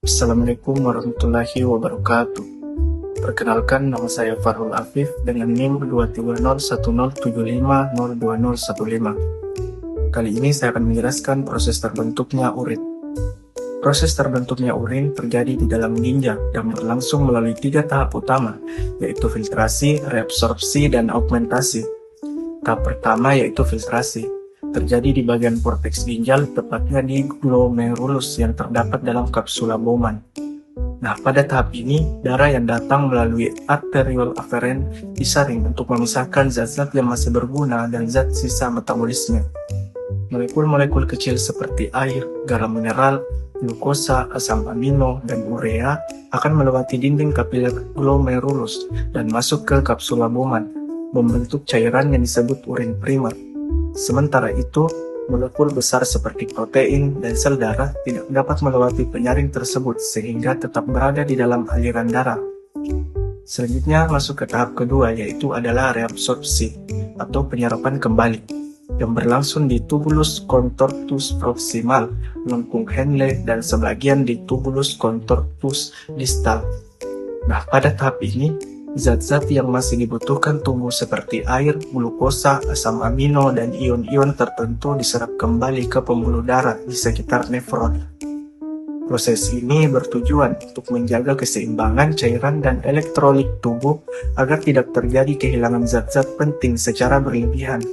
Assalamualaikum warahmatullahi wabarakatuh. Perkenalkan, nama saya Farul Afif dengan NIM 2301075020015. Kali ini saya akan menjelaskan proses terbentuknya urin. Proses terbentuknya urin terjadi di dalam ginjal dan berlangsung melalui 3 tahap utama, yaitu filtrasi, reabsorpsi, dan augmentasi. Tahap pertama yaitu filtrasi. Terjadi di bagian korteks ginjal, tepatnya di glomerulus yang terdapat dalam kapsula Bowman. Nah, pada tahap ini, darah yang datang melalui arteriole aferen disaring untuk memisahkan zat-zat yang masih berguna dan zat sisa metabolisme. Molekul-molekul kecil seperti air, garam mineral, glukosa, asam amino, dan urea akan melewati dinding kapiler glomerulus dan masuk ke kapsula Bowman, membentuk cairan yang disebut urin primer. Sementara itu, molekul besar seperti protein dan sel darah tidak dapat melewati penyaring tersebut sehingga tetap berada di dalam aliran darah. Selanjutnya masuk ke tahap kedua, yaitu adalah reabsorpsi atau penyerapan kembali yang berlangsung di tubulus contortus proximal, lengkung Henle, dan sebagian di tubulus contortus distal. Nah, pada tahap ini zat-zat yang masih dibutuhkan tubuh seperti air, glukosa, asam amino, dan ion-ion tertentu diserap kembali ke pembuluh darah di sekitar nefron. Proses ini bertujuan untuk menjaga keseimbangan cairan dan elektrolit tubuh agar tidak terjadi kehilangan zat-zat penting secara berlebihan.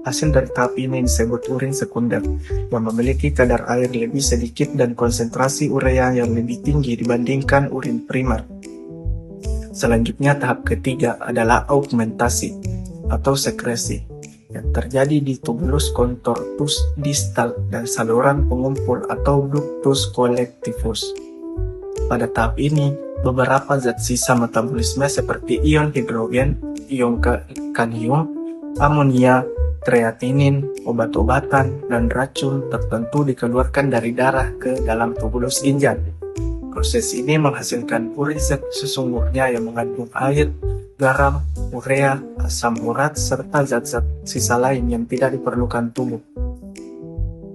Hasil dari tahap ini disebut urin sekunder, yang memiliki kadar air lebih sedikit dan konsentrasi urea yang lebih tinggi dibandingkan urin primer. Selanjutnya tahap ketiga adalah augmentasi atau sekresi yang terjadi di tubulus contortus distal dan saluran pengumpul atau ductus collectivus. Pada tahap ini, beberapa zat sisa metabolisme seperti ion hidrogen, ion kalium, amonia, kreatinin, obat-obatan, dan racun tertentu dikeluarkan dari darah ke dalam tubulus ginjal. Proses ini menghasilkan urin sesungguhnya yang mengandung air, garam, urea, asam urat, serta zat-zat sisa lain yang tidak diperlukan tubuh.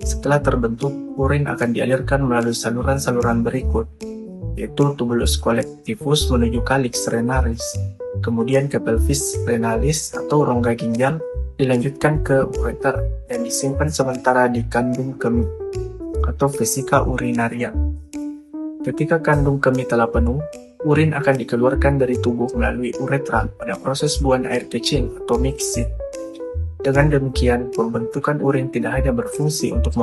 Setelah terbentuk, urin akan dialirkan melalui saluran-saluran berikut, yaitu tubulus collectivus menuju calyx renalis, kemudian ke pelvis renalis atau rongga ginjal, dilanjutkan ke ureter dan disimpan sementara di kandung kemih atau vesika urinaria. Ketika kandung kemih telah penuh, urin akan dikeluarkan dari tubuh melalui uretra pada proses buang air kecil atau mixing. Dengan demikian, pembentukan urin tidak hanya berfungsi untuk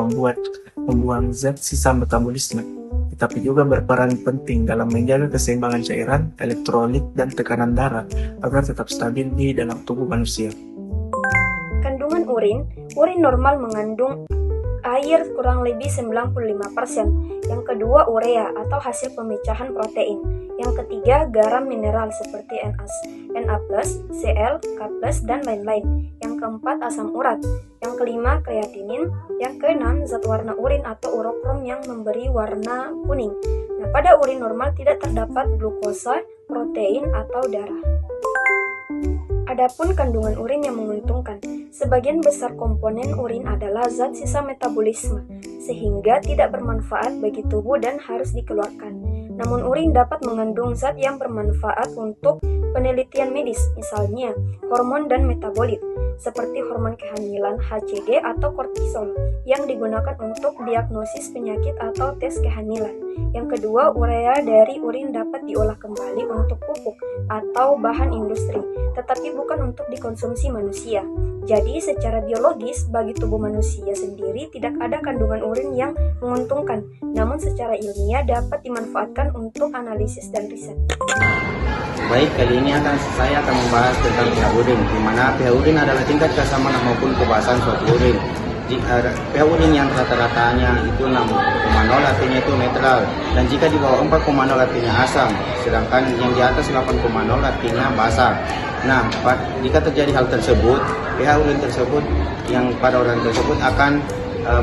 membuang zat sisa metabolisme, tetapi juga berperan penting dalam menjaga keseimbangan cairan, elektrolit, dan tekanan darah agar tetap stabil di dalam tubuh manusia. Kandungan urin normal mengandung air kurang lebih 95%. Yang kedua, urea atau hasil pemecahan protein. Yang ketiga, garam mineral seperti Na+, Cl, K+, dan lain-lain. Yang keempat, asam urat. Yang kelima, kreatinin. Yang keenam, zat warna urin atau urokrom yang memberi warna kuning. Nah, pada urin normal tidak terdapat glukosa, protein, atau darah. Adapun kandungan urin yang menguntungkan, sebagian besar komponen urin adalah zat sisa metabolisme, sehingga tidak bermanfaat bagi tubuh dan harus dikeluarkan. Namun urin dapat mengandung zat yang bermanfaat untuk penelitian medis, misalnya hormon dan metabolit, seperti hormon kehamilan HCG atau kortisol, yang digunakan untuk diagnosis penyakit atau tes kehamilan. Yang kedua, urea dari urin dapat diolah kembali untuk pupuk atau bahan industri, tetapi bukan untuk dikonsumsi manusia. Jadi, secara biologis, bagi tubuh manusia sendiri tidak ada kandungan urin yang menguntungkan, namun secara ilmiah dapat dimanfaatkan untuk analisis dan riset. Baik, kali ini saya akan membahas tentang pH urin, di mana pH urin adalah tingkat keasaman maupun kebasahan suatu urin. pH urin yang rata-ratanya itu 6,0 artinya itu netral, dan jika di bawah 4,0 artinya asam, sedangkan yang di atas 8,0 artinya basa. Nah, jika terjadi hal tersebut, pH urin tersebut yang pada orang tersebut akan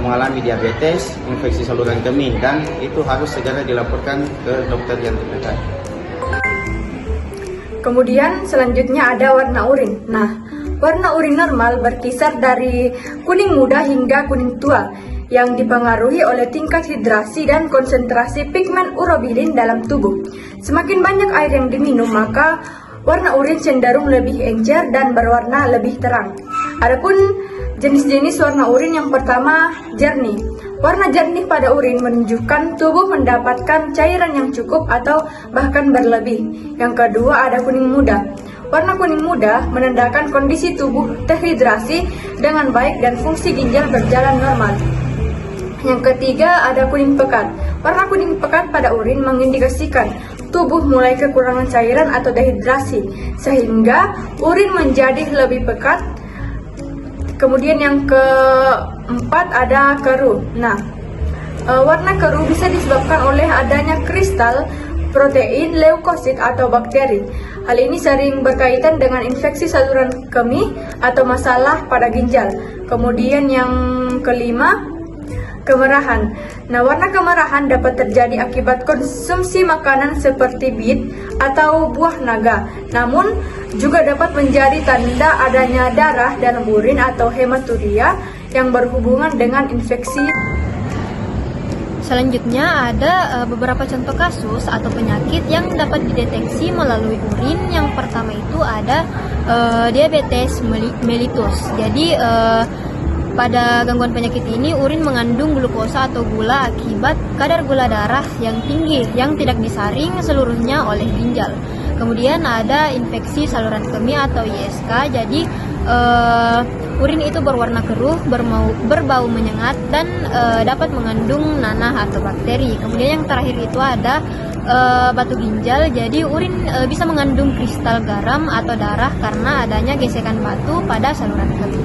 mengalami diabetes, infeksi saluran kemih, dan itu harus segera dilaporkan ke dokter yang terdekat. Kemudian selanjutnya ada warna urin. Nah, warna urin normal berkisar dari kuning muda hingga kuning tua. yang dipengaruhi oleh tingkat hidrasi dan konsentrasi pigmen urobilin dalam tubuh. Semakin banyak air yang diminum, maka warna urin cenderung lebih encer dan berwarna lebih terang. Adapun jenis-jenis warna urin yang pertama, jernih. Warna jernih pada urin menunjukkan tubuh mendapatkan cairan yang cukup atau bahkan berlebih. Yang kedua ada kuning muda. Warna kuning muda menandakan kondisi tubuh terhidrasi dengan baik dan fungsi ginjal berjalan normal. Yang ketiga ada kuning pekat. Warna kuning pekat pada urin mengindikasikan tubuh mulai kekurangan cairan atau dehidrasi, sehingga urin menjadi lebih pekat. Kemudian yang keempat ada keruh. Nah, warna keruh bisa disebabkan oleh adanya kristal protein leukosit atau bakteri. Hal ini sering berkaitan dengan infeksi saluran kemih atau masalah pada ginjal. Kemudian yang kelima, kemerahan. Nah, warna kemerahan dapat terjadi akibat konsumsi makanan seperti bit atau buah naga. Namun, juga dapat menjadi tanda adanya darah dalam urin atau hematuria yang berhubungan dengan infeksi. Selanjutnya ada beberapa contoh kasus atau penyakit yang dapat dideteksi melalui urin. Yang pertama itu ada diabetes mellitus. Jadi pada gangguan penyakit ini urin mengandung glukosa atau gula akibat kadar gula darah yang tinggi yang tidak disaring seluruhnya oleh ginjal. Kemudian ada infeksi saluran kemih atau ISK. Jadi urin itu berwarna keruh, berbau menyengat, dan dapat mengandung nanah atau bakteri. Kemudian yang terakhir itu ada batu ginjal. Jadi urin bisa mengandung kristal garam atau darah karena adanya gesekan batu pada saluran kemih.